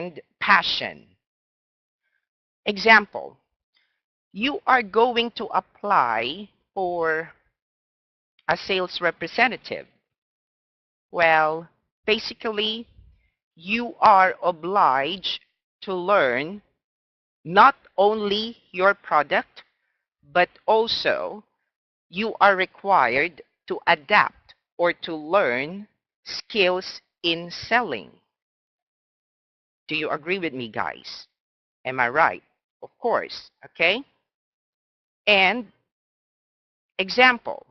and passion. Example, you are going to apply for a sales representative. Well, basically, you are obliged to learn not only your product, but also you are required to adapt or to learn skills in selling. Do you agree with me, guys? Am I right? Of course, okay? And example,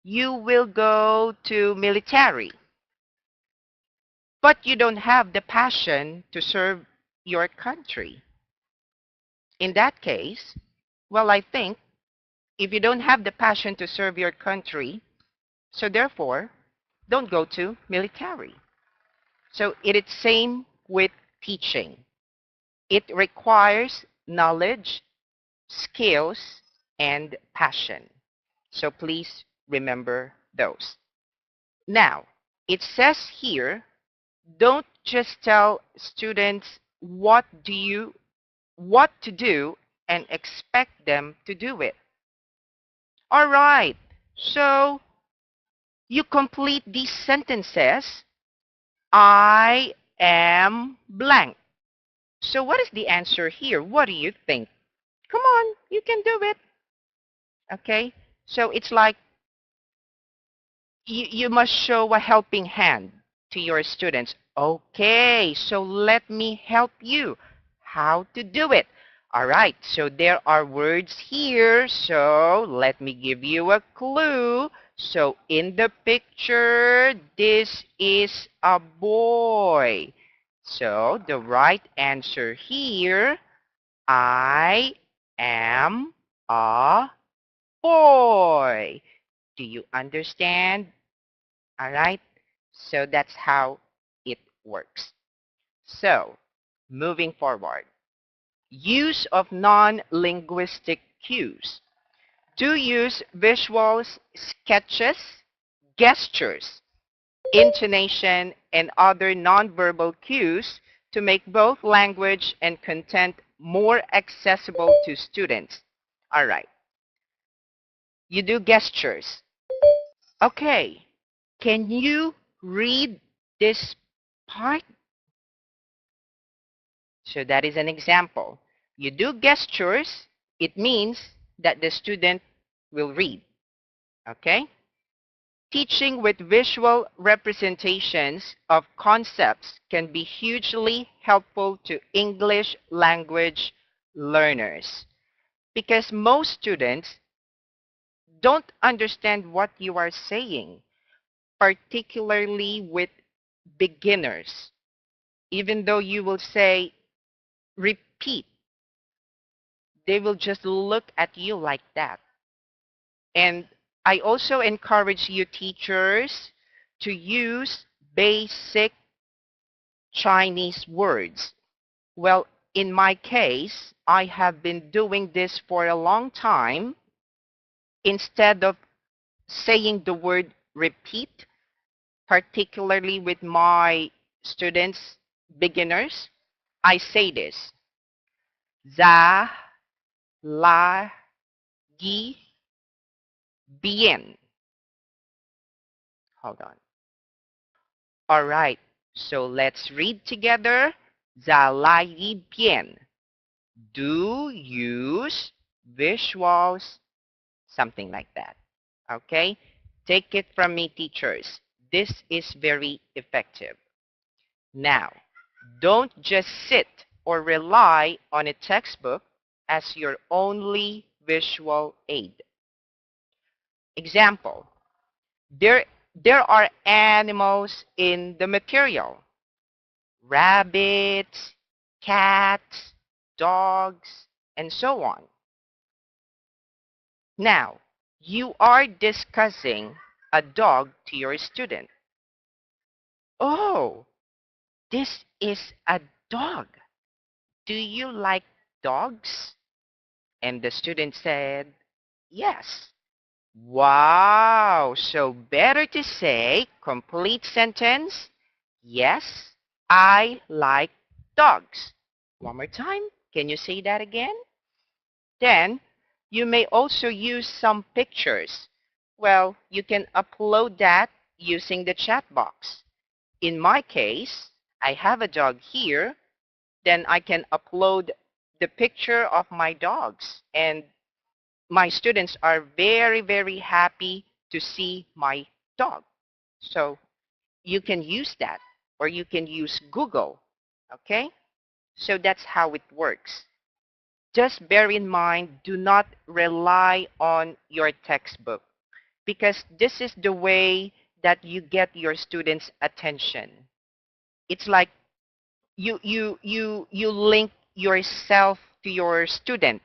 you will go to military, but you don't have the passion to serve your country. In that case, well, I think if you don't have the passion to serve your country, so therefore, don't go to military. So it is same with teaching. It requires knowledge, skills, and passion. So please remember those. Now, it says here, don't just tell students what to do and expect them to do it. All right. So you complete these sentences. I am blank. So what is the answer here? What do you think? Come on, you can do it. Okay? So it's like you must show a helping hand to your students. Okay, so let me help you. How to do it? All right, so there are words here. So let me give you a clue. So in the picture, this is a boy. So the right answer here, I am a boy. Do you understand? All right? So that's how it works. So, moving forward. Use of non-linguistic cues. Do use visuals, sketches, gestures, intonation, and other nonverbal cues to make both language and content more accessible to students. All right. You do gestures. Okay. Can you read this part? So that is an example. You do gestures, it means that the student will read. Okay? Teaching with visual representations of concepts can be hugely helpful to English language learners because most students don't understand what you are saying, particularly with beginners. Even though you will say, repeat, they will just look at you like that. And I also encourage you teachers to use basic Chinese words. Well, in my case, I have been doing this for a long time. Instead of saying the word repeat, particularly with my students, beginners, I say this. Za, la, gi, bien. Hold on. All right. So let's read together. Zalai bien. Do use visuals, something like that. Okay? Take it from me, teachers. This is very effective. Now, don't just sit or rely on a textbook as your only visual aid. Example, there, there are animals in the material. Rabbits, cats, dogs, and so on. Now, you are discussing a dog to your student. Oh, this is a dog. Do you like dogs? And the student said, yes. Wow, so better to say complete sentence, yes, I like dogs. One more time. Can you say that again? Then you may also use some pictures. Well, you can upload that using the chat box. In my case, I have a dog here. Then I can upload the picture of my dogs. And my students are very, very happy to see my dog. So you can use that, or you can use Google. Okay? So that's how it works. Just bear in mind, do not rely on your textbook, because this is the way that you get your students' attention. It's like you link yourself to your student.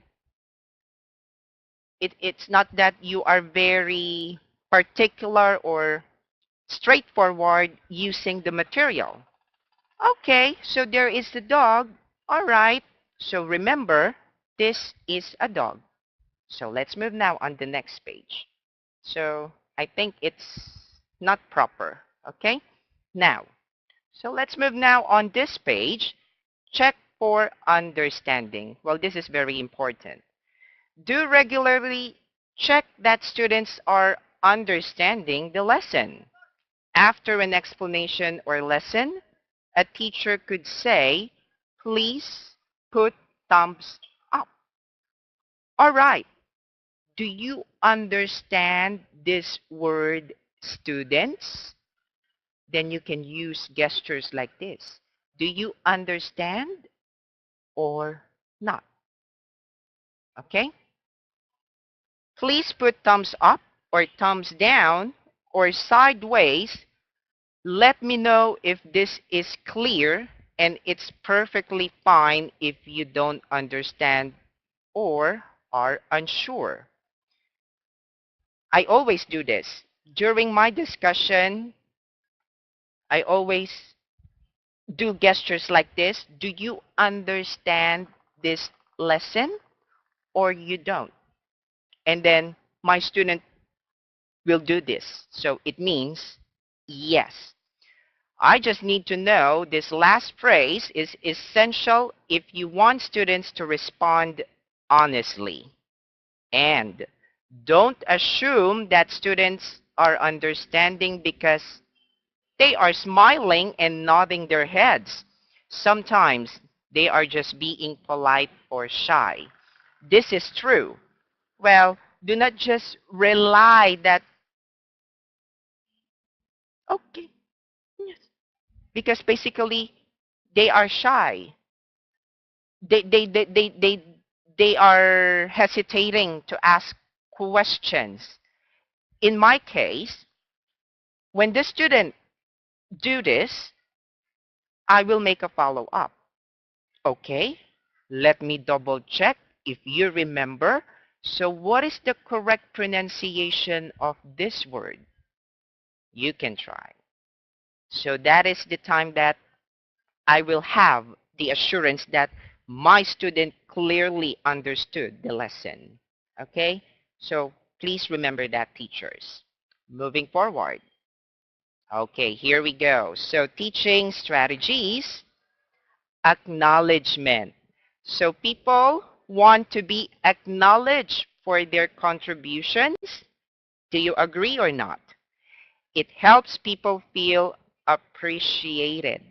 It's not that you are very particular or straightforward using the material. Okay, so there is the dog. All right. So remember, this is a dog. So let's move now on the next page. So I think it's not proper. Okay. Now, so let's move now on this page. Check for understanding. Well, this is very important. Do regularly check that students are understanding the lesson. After an explanation or lesson, a teacher could say, please put thumbs up. All right. Do you understand this word, students? Then you can use gestures like this. Do you understand or not? Okay? Please put thumbs up or thumbs down or sideways. Let me know if this is clear, and it's perfectly fine if you don't understand or are unsure. I always do this. During my discussion, I always do gestures like this. Do you understand this lesson or you don't? And then my student will do this. So it means yes. I just need to know this last phrase is essential if you want students to respond honestly. And don't assume that students are understanding because they are smiling and nodding their heads. Sometimes they are just being polite or shy. This is true. Well, do not just rely that, okay, yes, because basically they are shy. They, they, they, they, they, they are hesitating to ask questions. In my case, when the student do this, I will make a follow-up. Okay, let me double check if you remember. So what is the correct pronunciation of this word? You can try. So that is the time that I will have the assurance that my student clearly understood the lesson. Okay, so please remember that, teachers. Moving forward. Okay, here we go. So teaching strategies, acknowledgement. So people want to be acknowledged for their contributions. Do you agree or not? It helps people feel appreciated.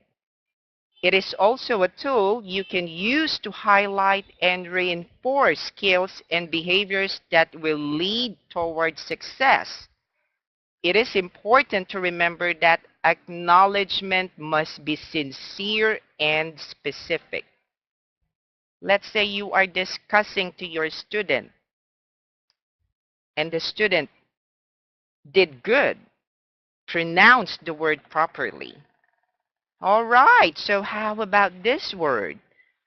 It is also a tool you can use to highlight and reinforce skills and behaviors that will lead towards success. It is important to remember that acknowledgement must be sincere and specific. Let's say you are discussing to your student and the student did good, pronounced the word properly. All right, so how about this word?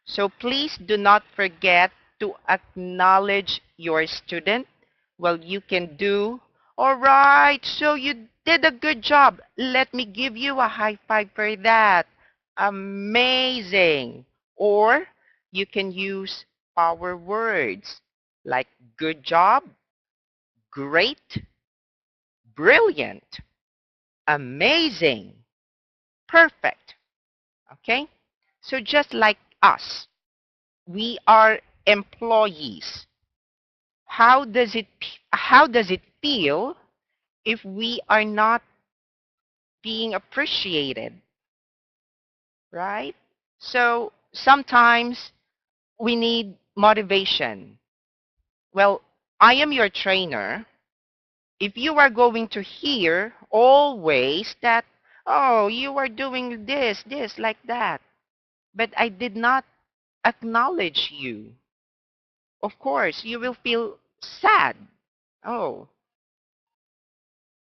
So please do not forget to acknowledge your student. Well, you can do, all right, so you did a good job. Let me give you a high five for that. Amazing. Or you can use power words like good job, great, brilliant, amazing, perfect. Okay? So just like us, we are employees. How does it feel if we are not being appreciated, right? So sometimes we need motivation. Well, I am your trainer. If you are going to hear always that, oh, you are doing this, like that, but I did not acknowledge you, of course, you will feel sad. Oh,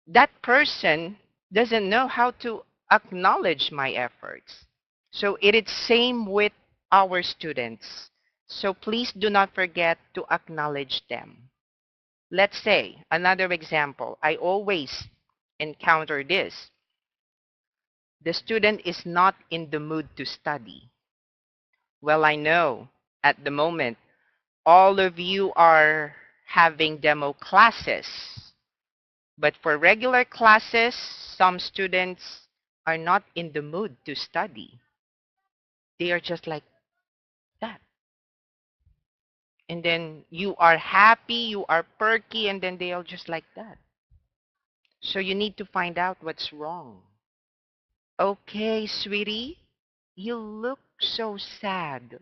that person doesn't know how to acknowledge my efforts. So it is same with our students. So please do not forget to acknowledge them. Let's say another example. I always encounter this. The student is not in the mood to study. Well, I know at the moment all of you are having demo classes. But for regular classes, some students are not in the mood to study. They are just like that. And then you are happy, you are perky, and then they are just like that. So you need to find out what's wrong. Okay, sweetie, you look so sad.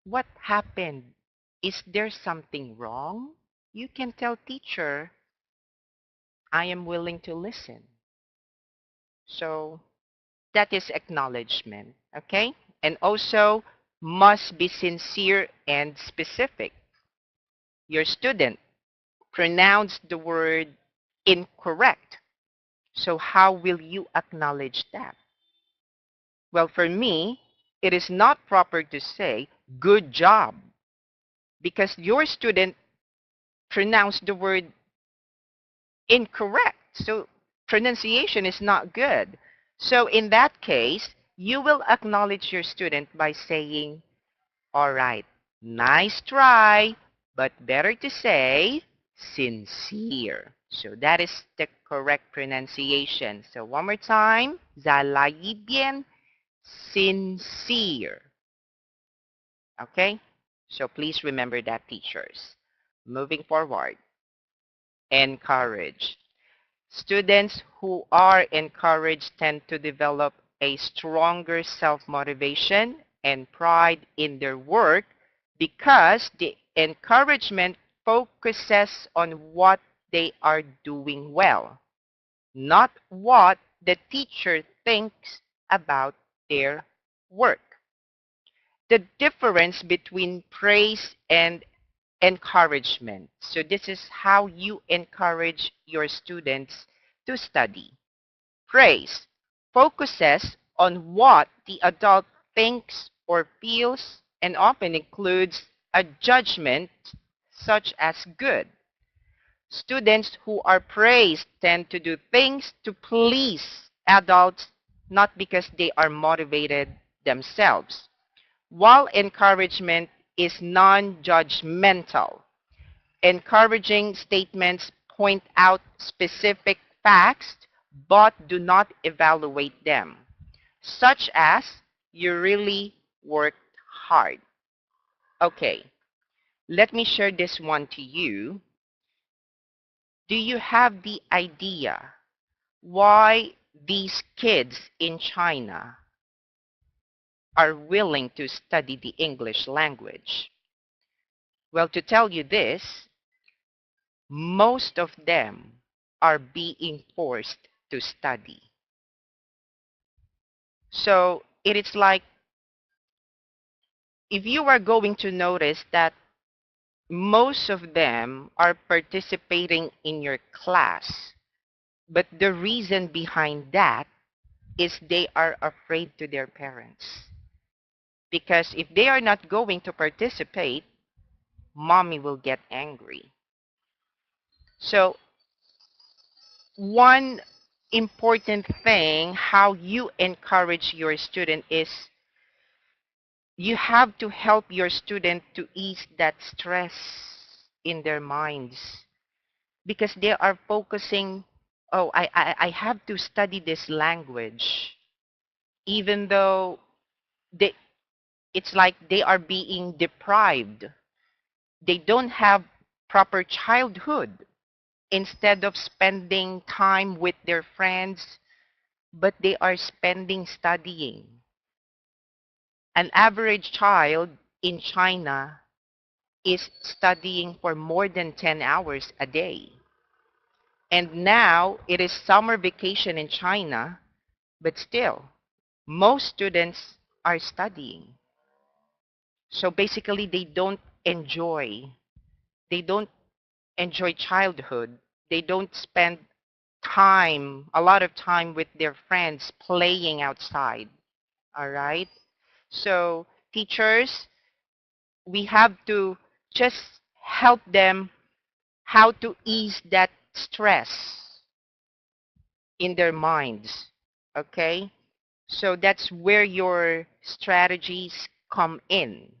What happened? Is there something wrong? You can tell teacher, I am willing to listen. So that is acknowledgement, okay? And also must be sincere and specific. Your student pronounced the word incorrect. So how will you acknowledge that? Well, for me, it is not proper to say good job because your student pronounced the word incorrect. So pronunciation is not good. So in that case, you will acknowledge your student by saying, all right, nice try, but better to say sincere. So that is the correct pronunciation. So one more time, zalayi bien, sincere. Okay? So please remember that, teachers. Moving forward, encourage. Students who are encouraged tend to develop a stronger self-motivation and pride in their work because the encouragement focuses on what they are doing well, not what the teacher thinks about their work. The difference between praise and encouragement. So this is how you encourage your students to study. Praise focuses on what the adult thinks or feels and often includes a judgment such as good. Students who are praised tend to do things to please adults, not because they are motivated themselves. While encouragement is non-judgmental, encouraging statements point out specific facts but do not evaluate them, such as you really worked hard. Okay, let me share this one to you. Do you have the idea why these kids in China are willing to study the English language? Well, to tell you this, most of them are being forced to study. So it is like if you are going to notice that most of them are participating in your class, but the reason behind that is they are afraid to their parents. Because if they are not going to participate, mommy will get angry. So one important thing how you encourage your student is you have to help your student to ease that stress in their minds because they are focusing, oh, I have to study this language even though they, it's like they are being deprived. They don't have proper childhood. Instead of spending time with their friends, but they are spending studying. An average child in China is studying for more than 10 hours a day. And now it is summer vacation in China, but still, most students are studying. So basically, they don't enjoy childhood. They don't spend a lot of time with their friends playing outside. All right? So, teachers, we have to just help them how to ease that stress in their minds. Okay? So, that's where your strategies come in.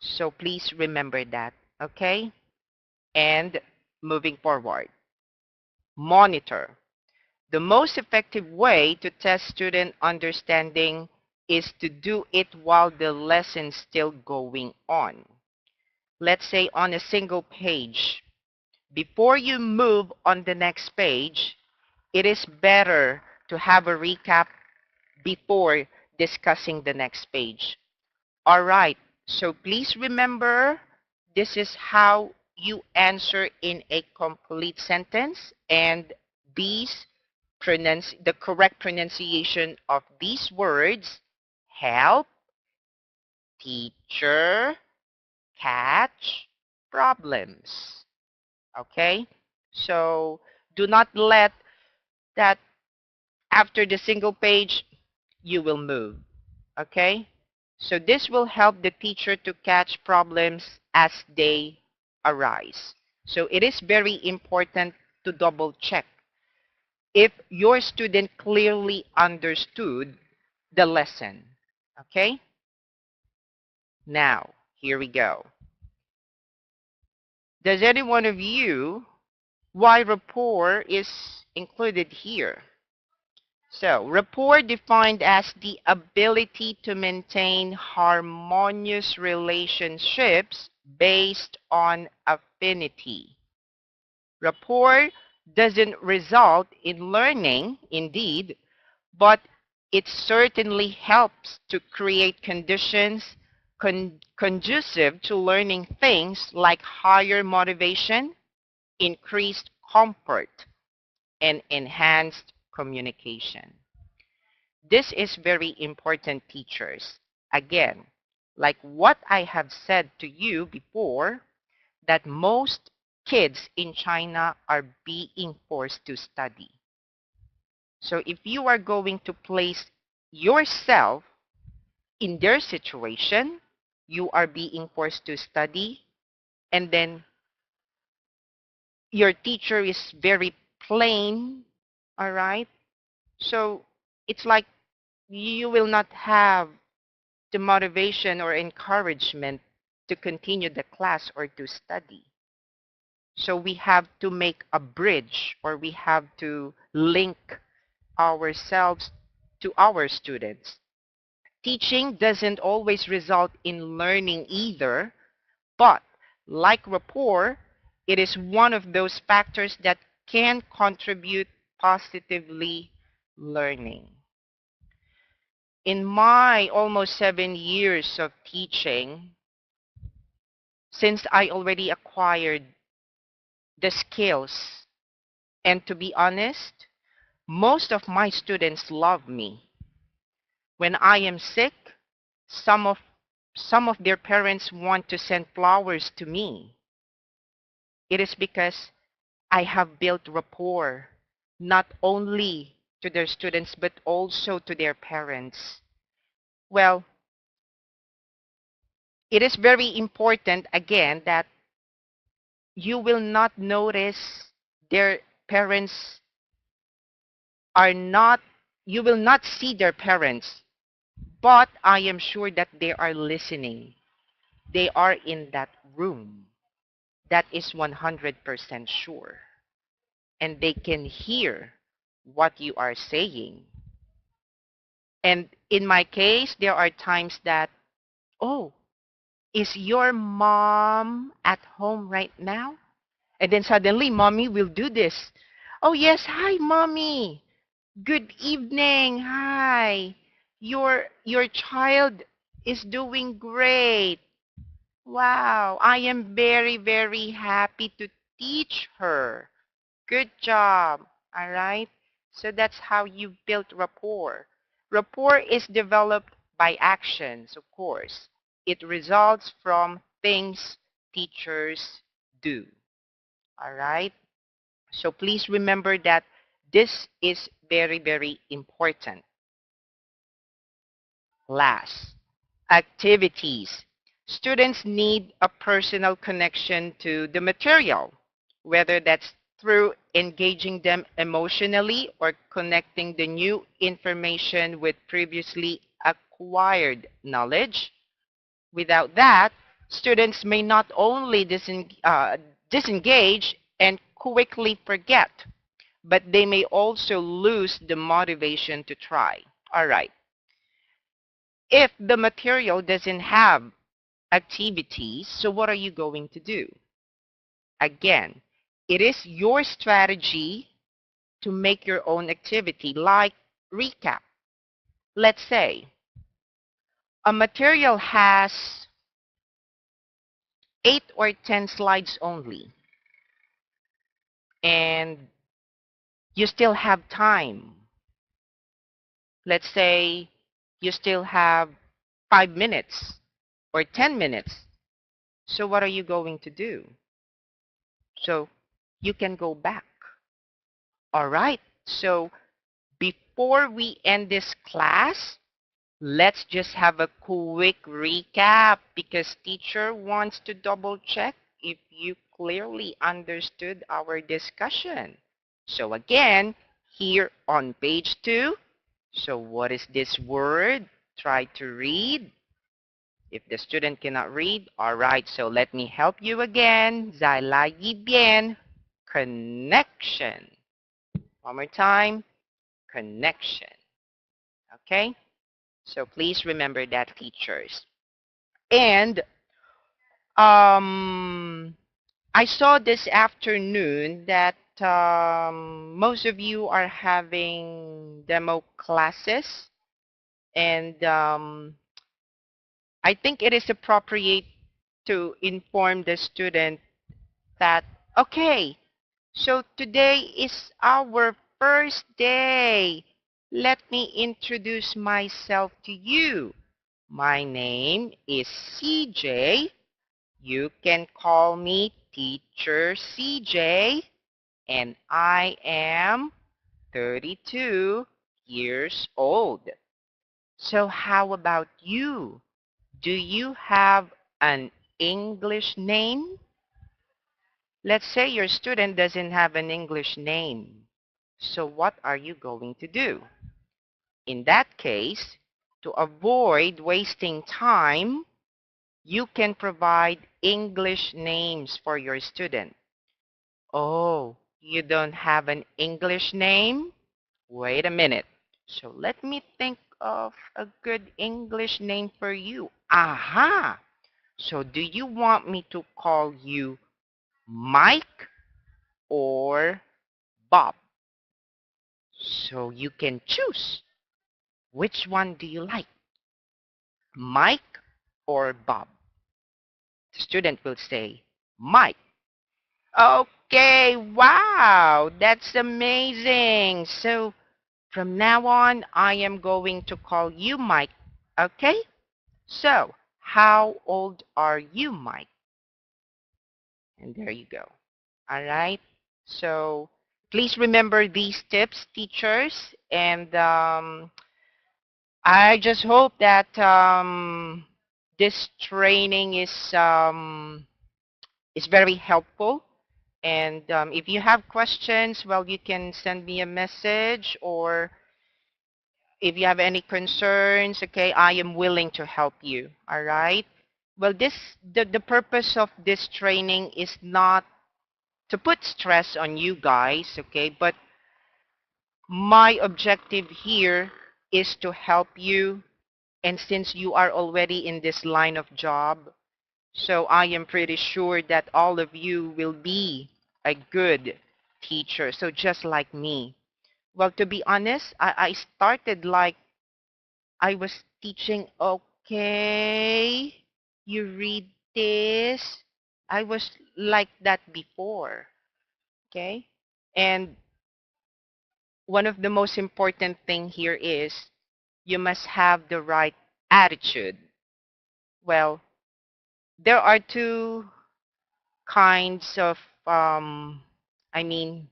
So, please remember that. Okay? And moving forward, monitor. The most effective way to test student understanding is to do it while the lesson's still going on. Let's say on a single page. Before you move on the next page, it is better to have a recap before discussing the next page. All right, so please remember this is how you answer in a complete sentence, and these the correct pronunciation of these words: help, teacher, catch, problems. Okay? So do not let that after the single page you will move. Okay? So this will help the teacher to catch problems as they arise. So it is very important to double check if your student clearly understood the lesson. Okay? Now, here we go. Does any one of you why rapport is included here? So, rapport defined as the ability to maintain harmonious relationships based on affinity. Rapport doesn't result in learning, indeed, but it certainly helps to create conditions conducive to learning things like higher motivation, increased comfort, and enhanced communication. This is very important, teachers. Again, like what I have said to you before, that most kids in China are being forced to study. So if you are going to place yourself in their situation, you are being forced to study, and then your teacher is very plain, all right? So it's like you will not have the motivation or encouragement to continue the class or to study. So we have to make a bridge, or we have to link ourselves to our students. Teaching doesn't always result in learning either, but like rapport, it is one of those factors that can contribute positively learning. In my almost 7 years of teaching, since I already acquired the skills, and to be honest, most of my students love me. When I am sick, some of some of their parents want to send flowers to me. It is because I have built rapport, not only to their students, but also to their parents. Well, it is very important, again, that you will not notice their parents are not, you will not see their parents, but I am sure that they are listening. They are in that room. That is 100% sure. And they can hear what you are saying. And in my case, there are times that, oh, is your mom at home right now? And then suddenly, mommy will do this. Oh, yes. Hi, mommy. Good evening. Hi. Your child is doing great. Wow. I am very, very happy to teach her. Good job. All right. So that's how you build rapport. Rapport is developed by actions, of course. It results from things teachers do. All right. So please remember that this is very, very important. Last, activities. Students need a personal connection to the material, whether that's through engaging them emotionally or connecting the new information with previously acquired knowledge. Without that, students may not only disengage and quickly forget, but they may also lose the motivation to try. All right. If the material doesn't have activities, so what are you going to do? Again, it is your strategy to make your own activity, like recap. Let's say a material has 8 or 10 slides only, and you still have time. Let's say you still have 5 minutes or 10 minutes. So what are you going to do? So you can go back. All right. So before we end this class, let's just have a quick recap because teacher wants to double check if you clearly understood our discussion. So again, here on page 2, so what is this word? Try to read. If the student cannot read, all right, so let me help you again. 再来一遍. Connection. One more time. Connection. Okay? So please remember that, teachers. And I saw this afternoon that most of you are having demo classes. And I think it is appropriate to inform the student that, okay, so today is our first day. Let me introduce myself to you. My name is CJ. You can call me Teacher CJ, and I am 32 years old. So how about you? Do you have an English name? Let's say your student doesn't have an English name. So what are you going to do? In that case, to avoid wasting time, you can provide English names for your student. Oh, you don't have an English name? Wait a minute. So let me think of a good English name for you. Aha! So do you want me to call you Mike or Bob? So you can choose. Which one do you like? Mike or Bob? The student will say, Mike. Okay, wow, that's amazing. So from now on, I am going to call you Mike. Okay? So, how old are you, Mike? And there you go. All right? So, please remember these tips, teachers. And I just hope that this training is very helpful. And if you have questions, well, you can send me a message, or if you have any concerns, okay, I am willing to help you. All right. Well, the purpose of this training is not to put stress on you guys, okay, but my objective here is to help you. And since you are already in this line of job, so I am pretty sure that all of you will be a good teacher. So just like me. Well, to be honest, I started like I was teaching, okay, you read this. I was like that before, okay? And one of the most important thing here is you must have the right attitude. Well, there are two kinds of, I mean,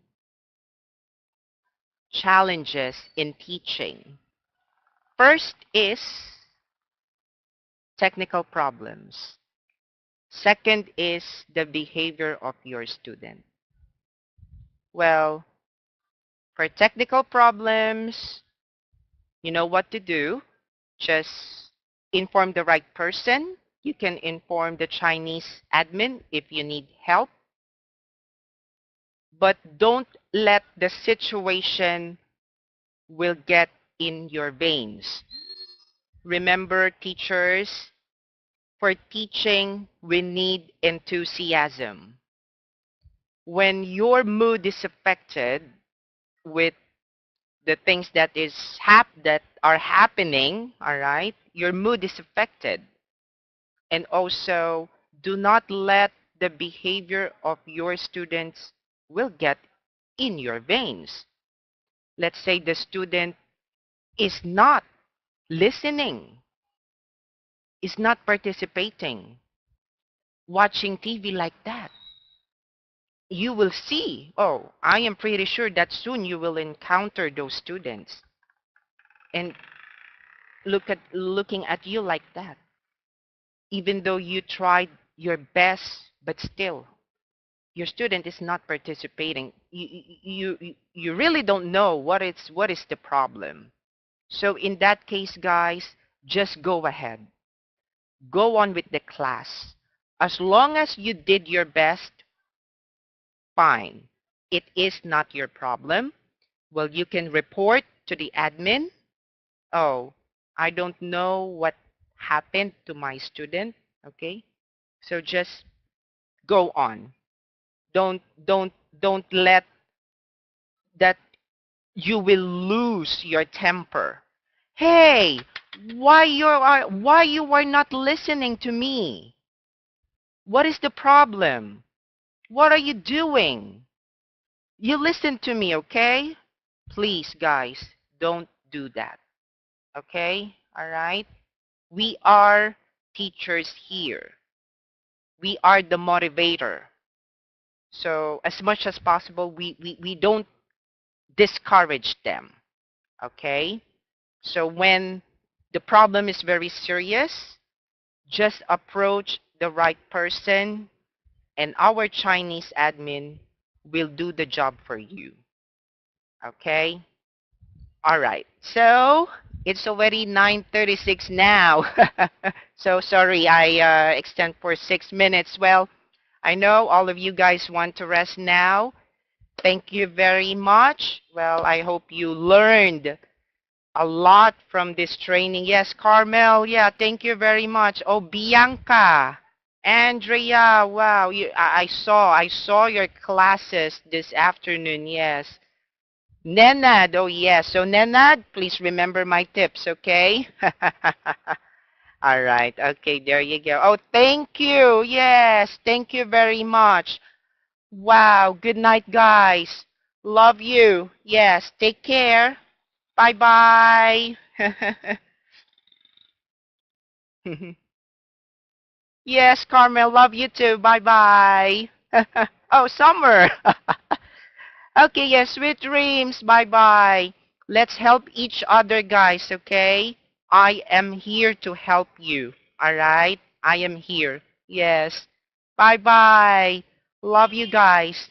challenges in teaching. First is technical problems. Second is the behavior of your student. Well, for technical problems, you know what to do. Just inform the right person. You can inform the Chinese admin if you need help. But don't let the situation will get in your veins. Remember, teachers, for teaching, we need enthusiasm. When your mood is affected with the things that are happening, all right, your mood is affected. And also, do not let the behavior of your students will get in your veins. Let's say the student is not listening, is not participating, watching TV like that. You will see, oh, I am pretty sure that soon you will encounter those students and looking at you like that. Even though you tried your best, but still your student is not participating. You really don't know what is the problem. So in that case, guys, just go ahead. Go on with the class. As long as you did your best, fine. It is not your problem. Well, you can report to the admin. Oh, I don't know what happened to my student. Okay? So just go on. Don't let that you will lose your temper. Hey, why you are not listening to me? What is the problem? What are you doing? You listen to me, okay? Please, guys, don't do that. Okay? All right? We are teachers here. We are the motivator. So as much as possible, we don't discourage them. Okay? So when the problem is very serious, just approach the right person and our Chinese admin will do the job for you. Okay? All right. So it's already 9:36 now. So sorry, I extend for 6 minutes. Well, I know all of you guys want to rest now. Thank you very much. Well, I hope you learned a lot from this training. Yes, Carmel. Yeah, thank you very much. Oh, Bianca, Andrea. Wow, I saw your classes this afternoon. Yes. Nenad. Oh, yes. So Nenad, please remember my tips, okay? All right. Okay, there you go. Oh, thank you. Yes, thank you very much. Wow. Good night, guys. Love you. Yes, take care. Bye-bye. Yes, Carmel, love you too. Bye-bye. Oh, Summer. Okay, yes, sweet dreams. Bye-bye. Let's help each other, guys, okay? I am here to help you. All right? I am here. Yes. Bye-bye. Love you guys.